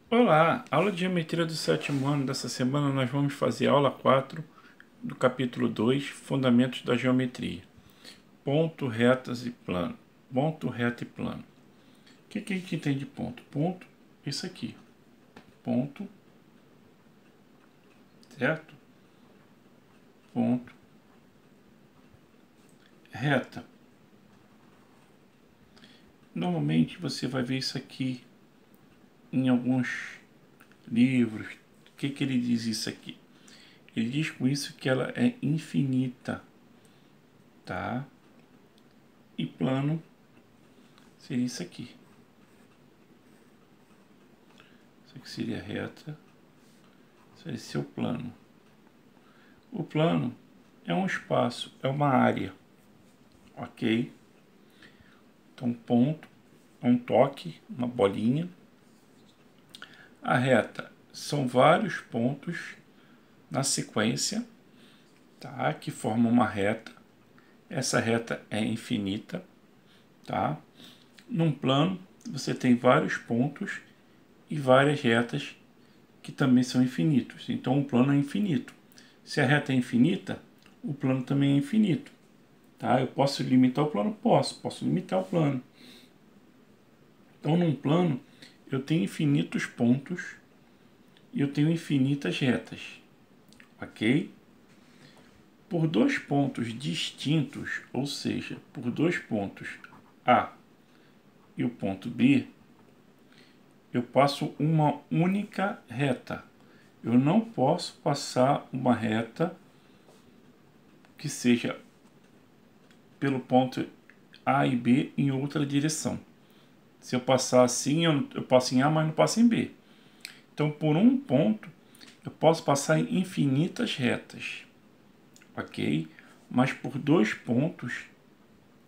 Olá, aula de geometria do sétimo ano. Dessa semana nós vamos fazer a aula 4 do capítulo 2, Fundamentos da Geometria. Ponto, retas e plano. Ponto, reta e plano. O que a gente entende de ponto? Ponto, isso aqui. Ponto, certo? Ponto, reta. Normalmente você vai ver isso aqui em alguns livros. O que ele diz isso aqui? Ele diz com isso que ela é infinita, tá? E plano seria isso aqui. Isso aqui seria reta, seria seu plano. O plano é um espaço, é uma área, ok? Então, ponto é um toque, uma bolinha. A reta são vários pontos na sequência, tá? Que formam uma reta. Essa reta é infinita, tá? Num plano, você tem vários pontos e várias retas que também são infinitos. Então, o plano é infinito. Se a reta é infinita, o plano também é infinito. Tá? Eu posso limitar o plano? Posso limitar o plano. Então, num plano, eu tenho infinitos pontos e eu tenho infinitas retas. Ok? Por dois pontos distintos, ou seja, por dois pontos A e o ponto B, eu passo uma única reta. Eu não posso passar uma reta que seja pelo ponto A e B em outra direção. Se eu passar assim, eu passo em A, mas não passo em B. Então, por um ponto, eu posso passar em infinitas retas, ok? Mas por dois pontos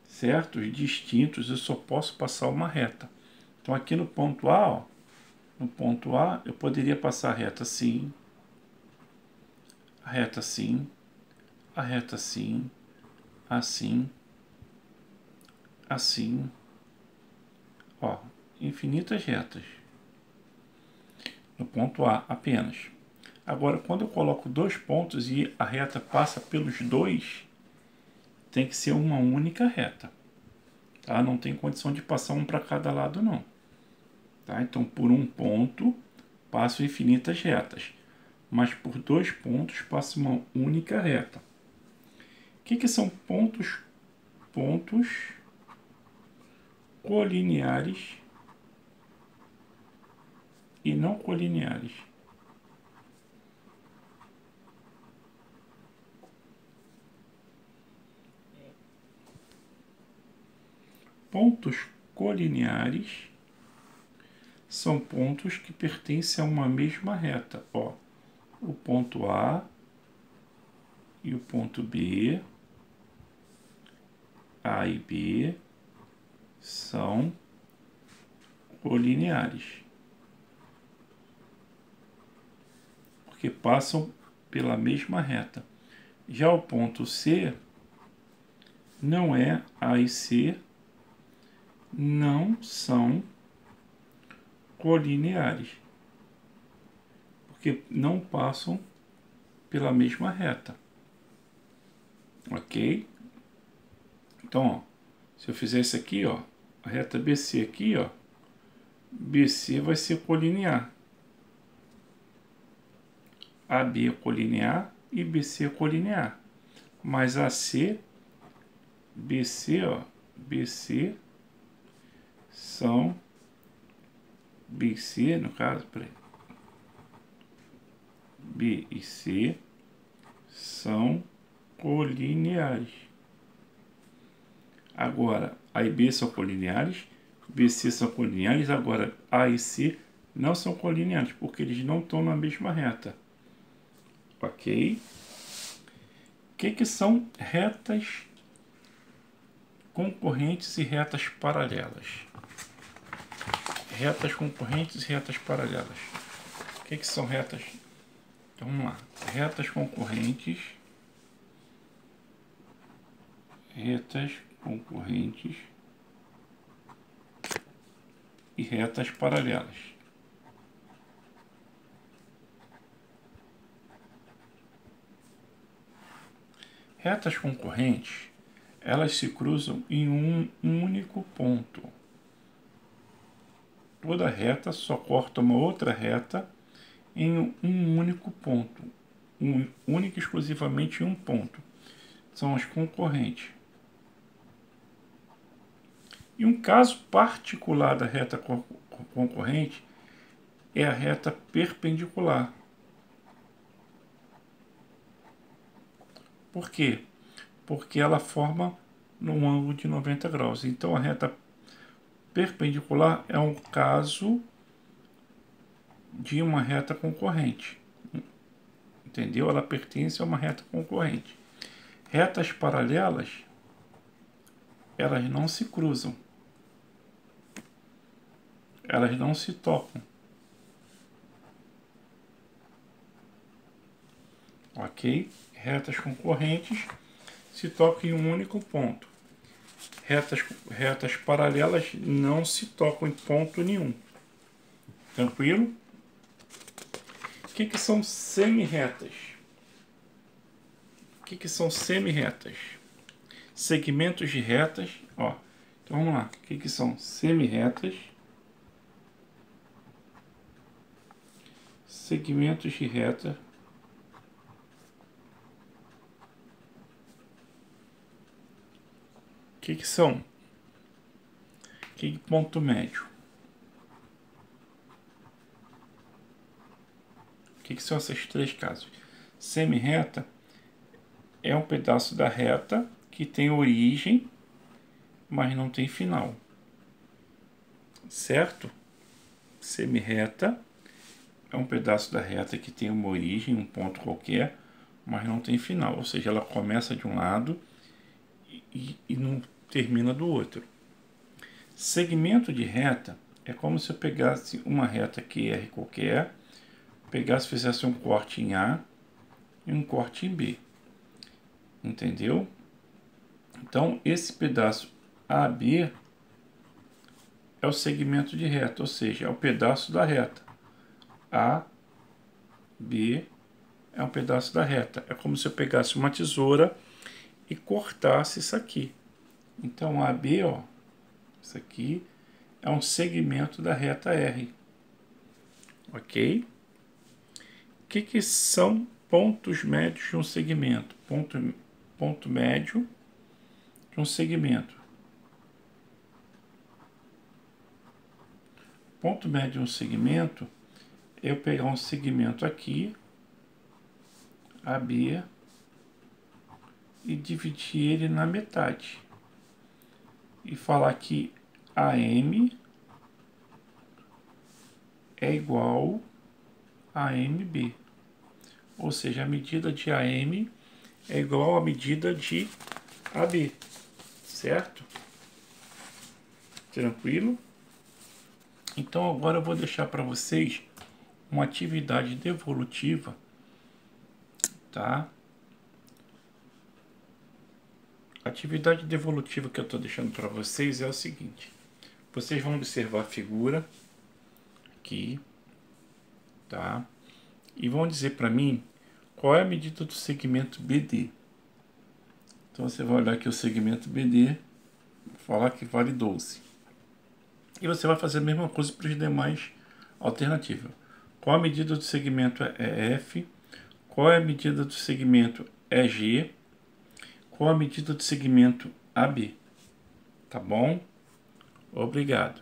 certos, distintos, eu só posso passar uma reta. Então, aqui no ponto A, ó, no ponto A, eu poderia passar a reta assim, a reta assim, a reta assim, assim, assim, ó, infinitas retas. No ponto A apenas. Agora, quando eu coloco dois pontos e a reta passa pelos dois, tem que ser uma única reta. Tá? Não tem condição de passar um para cada lado, não. Tá? Então, por um ponto, passo infinitas retas. Mas por dois pontos, passo uma única reta. O que são pontos? Pontos colineares e não colineares. Pontos colineares são pontos que pertencem a uma mesma reta. Ó, o ponto A e o ponto B, A e B, são colineares, porque passam pela mesma reta. Já o ponto C não é, A e C não são colineares, porque não passam pela mesma reta. Ok? Então, ó, se eu fizer isso aqui, ó, a reta BC aqui, ó, BC vai ser colinear. AB é colinear e BC é colinear. Mas AC, BC, ó, BC são BC, no caso, peraí, B e C são colineares. Agora, A e B são colineares, BC são colineares, agora A e C não são colineares, porque eles não estão na mesma reta. Ok? O que são retas concorrentes e retas paralelas? Retas concorrentes e retas paralelas. O que são retas? Então vamos lá. Retas concorrentes e retas paralelas. Retas concorrentes, elas se cruzam em um único ponto. Toda reta só corta uma outra reta em um único ponto. Única e exclusivamente em um ponto. São as concorrentes. E um caso particular da reta concorrente é a reta perpendicular. Por quê? Porque ela forma num ângulo de 90 graus. Então a reta perpendicular é um caso de uma reta concorrente. Entendeu? Ela pertence a uma reta concorrente. Retas paralelas, elas não se cruzam. Elas não se tocam. Ok? Retas concorrentes se tocam em um único ponto. Retas paralelas não se tocam em ponto nenhum. Tranquilo? O que são semi-retas? O que são semi-retas? Segmentos de retas. Ó, então vamos lá. O que são semi-retas? Segmentos de reta. O que são? Que ponto médio? O que são esses três casos? Semi-reta é um pedaço da reta que tem origem, mas não tem final. Certo? Semi-reta é um pedaço da reta que tem uma origem, um ponto qualquer, mas não tem final. Ou seja, ela começa de um lado e não termina do outro. Segmento de reta é como se eu pegasse uma reta QR qualquer, fizesse um corte em A e um corte em B. Entendeu? Então, esse pedaço AB é o segmento de reta, ou seja, é o pedaço da reta. AB é um pedaço da reta. É como se eu pegasse uma tesoura e cortasse isso aqui. Então, AB, ó, isso aqui é um segmento da reta R. Ok? O que são pontos médios de um segmento? Ponto médio de um segmento. Ponto médio de um segmento é eu pegar um segmento aqui, AB, e dividir ele na metade. E falar que AM é igual a MB. Ou seja, a medida de AM é igual à medida de AB. Certo? Tranquilo? Então agora eu vou deixar para vocês uma atividade devolutiva, tá? A atividade devolutiva que eu estou deixando para vocês é o seguinte. Vocês vão observar a figura aqui, tá? E vão dizer para mim qual é a medida do segmento BD. Então você vai olhar aqui o segmento BD, falar que vale 12. E você vai fazer a mesma coisa para os demais alternativas. Qual a medida do segmento EF? Qual é a medida do segmento EG? Qual a medida do segmento AB? Tá bom? Obrigado.